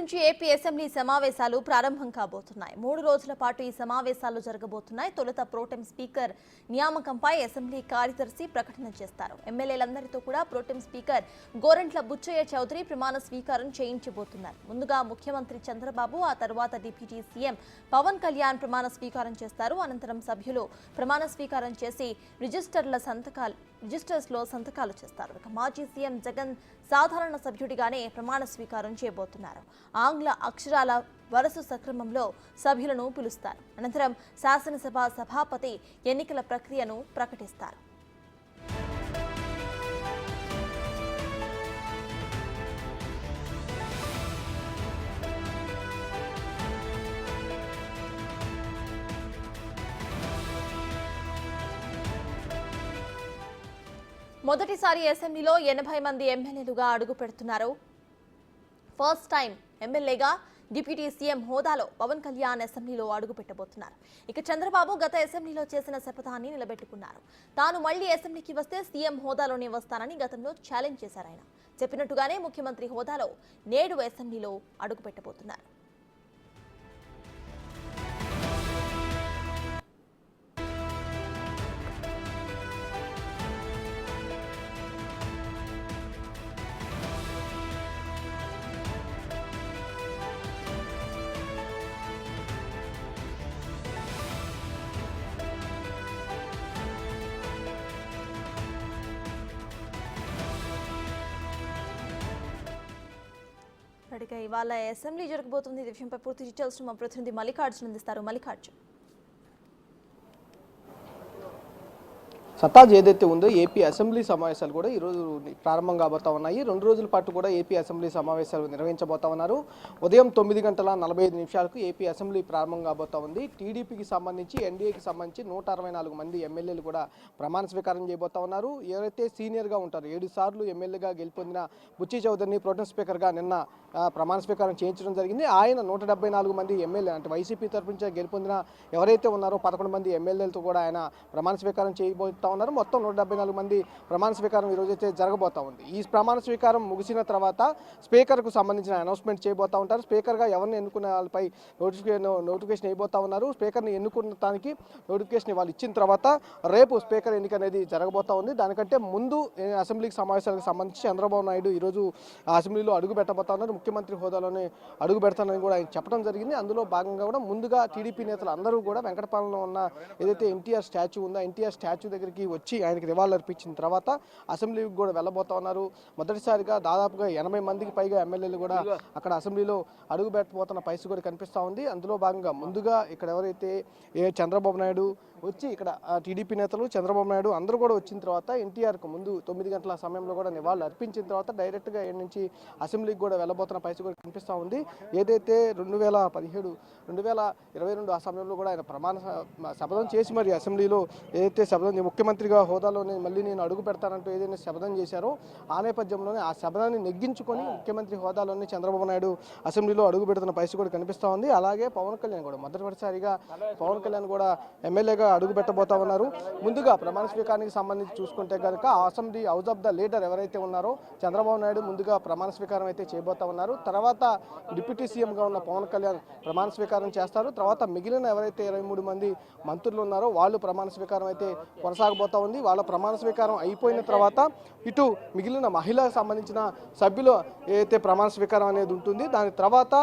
నుంచి AP assembly సమావేశాలు ప్రారంభం కాబోతున్నాయి. 3 రోజుల పాటు ఈ సమావేశాలు జరగబోతున్నాయి. తొలుత ప్రోటెం స్పీకర్ నియామకంపై అసెంబ్లీ కార్యదర్శి ప్రకటన చేస్తారు. ఎమ్మెల్యేలందరితో కూడా ప్రోటెం స్పీకర్ గోరంట్ల బుచ్చయ్య చౌదరి ప్రమాణ స్వీకారం చేయించబోతున్నారు. ముందుగా ముఖ్యమంత్రి చంద్రబాబు, ఆ తర్వాత డిప్యూటీ సీఎం పవన్ కళ్యాణ్ ప్రమాణ స్వీకారం చేస్తారు. అనంతరం సభ్యులు ప్రమాణ స్వీకారం చేసి రిజిస్టర్స్లో సంతకాలు చేస్తారు. మాజీ సీఎం జగన్ సాధారణ సభ్యుడిగానే ప్రమాణ స్వీకారం చేయబోతున్నారు. ఆంగ్ల అక్షరాల వరుస సక్రమంలో సభ్యులను పిలుస్తారు. అనంతరం శాసనసభ సభాపతి ఎన్నికల ప్రక్రియను ప్రకటిస్తారు. మొదటిసారి అసెంబ్లీలో 80 మంది ఎమ్మెల్యేలుగా అడుగు పెడుతున్నారు. ఫస్ట్ టైం ఎమ్మెల్యేగా డిప్యూటీ సీఎం హోదాలో పవన్ కళ్యాణ్ అసెంబ్లీలో అడుగు పెట్టబోతున్నారు. ఇక చంద్రబాబు గత అసెంబ్లీలో చేసిన శపథాన్ని నిలబెట్టుకున్నారు. తాను మళ్లీ అసెంబ్లీకి వస్తే సీఎం హోదాలోనే వస్తానని గతంలో ఛాలెంజ్ చేశారు. ఆయన చెప్పినట్టుగానే ముఖ్యమంత్రి హోదాలో నేడు అసెంబ్లీలో అడుగు పెట్టబోతున్నారు. ఇవాళ అసెంబ్లీ జరగబోతుంది. ఈ విషయంపై పూర్తి డీటెయిల్స్ మా ప్రతినిధి మల్లికార్జున్ అందిస్తారు. మల్లికార్జున్, సతాజ్ ఏదైతే ఉందో ఏపీ అసెంబ్లీ సమావేశాలు కూడా ఈరోజు ప్రారంభం కాబోతా ఉన్నాయి. 2 రోజుల పాటు కూడా ఏపీ అసెంబ్లీ సమావేశాలు నిర్వహించబోతా ఉన్నారు. ఉదయం 9:45 ఏపీ అసెంబ్లీ ప్రారంభం కాబోతా ఉంది. టీడీపీకి సంబంధించి, ఎన్డీఏకి సంబంధించి 164 మంది ఎమ్మెల్యేలు కూడా ప్రమాణ స్వీకారం చేయబోతా ఉన్నారు. ఎవరైతే సీనియర్గా ఉంటారో 7 సార్లు ఎమ్మెల్యేగా గెలుపొందిన బుచ్చయ్య చౌదరిని ప్రోటెం స్పీకర్గా నిన్న ప్రమాణ స్వీకారం చేయించడం జరిగింది. ఆయన 174 మంది ఎమ్మెల్యే అంటే వైసీపీ తరపు నుంచి గెలుపొందిన ఎవరైతే ఉన్నారో 11 మంది ఎమ్మెల్యేలతో కూడా ఆయన ప్రమాణ స్వీకారం చేయబోతా ఉన్నారు. మొత్తం 174 మంది ప్రమాణ స్వీకారం ఈ రోజైతే జరగబోతా ఉంది. ఈ ప్రమాణ స్వీకారం ముగిసిన తర్వాత స్పీకర్కు సంబంధించిన అనౌన్స్మెంట్ చేయబోతా ఉంటారు. స్పీకర్గా ఎవరిని ఎన్నుకునే వాళ్ళపై నోటిఫికేషన్ అయిపోతా ఉన్నారు. స్పీకర్ని ఎన్నుకున్నదానికి నోటిఫికేషన్ వాళ్ళు ఇచ్చిన తర్వాత రేపు స్పీకర్ ఎన్నిక అనేది జరగబోతా ఉంది. దానికంటే ముందు అసెంబ్లీకి సమావేశాలకు సంబంధించి చంద్రబాబు నాయుడు ఈరోజు అసెంబ్లీలో అడుగు పెట్టబోతా ఉన్నారు. ముఖ్యమంత్రి హోదాలోనే అడుగు పెడతానని కూడా ఆయన చెప్పడం జరిగింది. అందులో భాగంగా కూడా ముందుగా టీడీపీ నేతలు అందరూ కూడా వెంకటపాలెంలో ఉన్న ఏదైతే ఎన్టీఆర్ స్టాచ్యూ ఉందో ఎన్టీఆర్ స్టాచ్యూ దగ్గరికి వచ్చి ఆయనకి నివాళులు అర్పించిన తర్వాత అసెంబ్లీకి కూడా వెళ్ళబోతా ఉన్నారు. మొదటిసారిగా దాదాపుగా 80 మందికి పైగా ఎమ్మెల్యేలు కూడా అక్కడ అసెంబ్లీలో అడుగు పెట్టబోతున్న పరిస్థితి కూడా కనిపిస్తూ ఉంది. అందులో భాగంగా ముందుగా ఇక్కడ ఎవరైతే చంద్రబాబు నాయుడు వచ్చి ఇక్కడ టీడీపీ నేతలు చంద్రబాబు నాయుడు అందరూ కూడా వచ్చిన తర్వాత ఎన్టీఆర్కు ముందు 9 గంటల సమయంలో కూడా నివాళులు అర్పించిన తర్వాత డైరెక్ట్గా ఏడు నుంచి అసెంబ్లీకి కూడా వెళ్ళబోతున్న పరిస్థితి కూడా కనిపిస్తూ ఉంది. ఏదైతే 2022 ఆ సమయంలో కూడా ఆయన ప్రమాణ శపథం చేసి మరి అసెంబ్లీలో ఏదైతే శపథం ముఖ్యమంత్రిగా హోదాలోనే మళ్ళీ నేను అడుగు పెడతానంటూ ఏదైనా శపథం చేశారో ఆ నేపథ్యంలోనే ఆ శపథాన్ని నెగ్గించుకొని ముఖ్యమంత్రి హోదాలోనే చంద్రబాబు నాయుడు అసెంబ్లీలో అడుగు పెడుతున్న పరిస్థితి కూడా కనిపిస్తూ ఉంది. అలాగే పవన్ కళ్యాణ్ కూడా మొదటిసారిగా పవన్ కళ్యాణ్ కూడా ఎమ్మెల్యేగా అడుగు పెట్టబోతా ఉన్నారు. ముందుగా ప్రమాణ స్వీకారానికి సంబంధించి చూసుకుంటే కనుక assembly house of the leader ఎవరైతే ఉన్నారో చంద్రబాబు నాయుడు ముందుగా ప్రమాణ స్వీకారం అయితే చేయబోతా ఉన్నారు. తర్వాత డిప్యూటీ సీఎంగా ఉన్న పవన్ కళ్యాణ్ ప్రమాణ స్వీకారం చేస్తారు. తర్వాత మిగిలిన ఎవరైతే 23 మంది మంత్రులు ఉన్నారో వాళ్ళు ప్రమాణ స్వీకారం అయితే కొనసాగబోతా ఉంది. వాళ్ళ ప్రమాణ స్వీకారం అయిపోయిన తర్వాత ఇటు మిగిలిన మహిళలకు సంబంధించిన సభ్యులు ఏదైతే ప్రమాణ స్వీకారం అనేది ఉంటుంది. దాని తర్వాత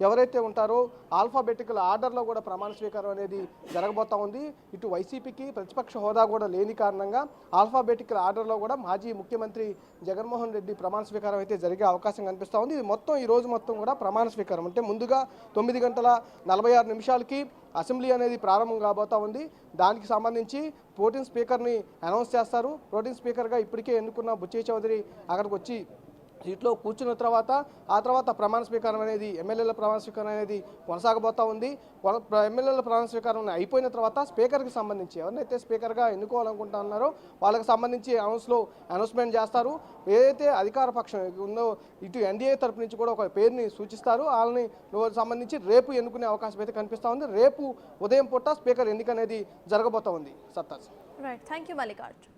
ఎవరైతే ఉంటారో ఆల్ఫాబెటికల్ ఆర్డర్లో కూడా ప్రమాణ స్వీకారం అనేది జరగబోతా ఉంది. ఇటు వైసీపీకి ప్రతిపక్ష హోదా కూడా లేని కారణంగా ఆల్ఫాబెటికల్ ఆర్డర్లో కూడా మాజీ ముఖ్యమంత్రి జగన్మోహన్ రెడ్డి ప్రమాణ స్వీకారం అయితే జరిగే అవకాశం కనిపిస్తూ ఉంది. ఇది మొత్తం ఈ రోజు మొత్తం కూడా ప్రమాణ స్వీకారం అంటే ముందుగా 9:46 అసెంబ్లీ అనేది ప్రారంభం కాబోతా ఉంది. దానికి సంబంధించి ప్రోటెం స్పీకర్ని అనౌన్స్ చేస్తారు. ప్రోటెం స్పీకర్గా ఇప్పటికే ఎన్నుకున్న బుచ్చయ్య చౌదరి అక్కడికి వచ్చి సీట్లో కూర్చున్న తర్వాత ఆ తర్వాత ప్రమాణ స్వీకారం అనేది ఎమ్మెల్యేల ప్రమాణ స్వీకారం అనేది కొనసాగబోతా ఉంది. ఎమ్మెల్యేల ప్రమాణ స్వీకారం అయిపోయిన తర్వాత స్పీకర్కి సంబంధించి ఎవరినైతే స్పీకర్గా ఎన్నుకోవాలనుకుంటున్నారో వాళ్ళకి సంబంధించి అనౌన్స్మెంట్ చేస్తారు. ఏదైతే అధికార పక్షం ఉందో ఇటు ఎన్డీఏ తరపు నుంచి కూడా ఒక పేరుని సూచిస్తారు. వాళ్ళని సంబంధించి రేపు ఎన్నుకునే అవకాశం అయితే కనిపిస్తూ ఉంది. రేపు ఉదయం పూట స్పీకర్ ఎన్నిక అనేది జరగబోతా ఉంది. సత్తాజ్. Right, thank you Mallikarjun.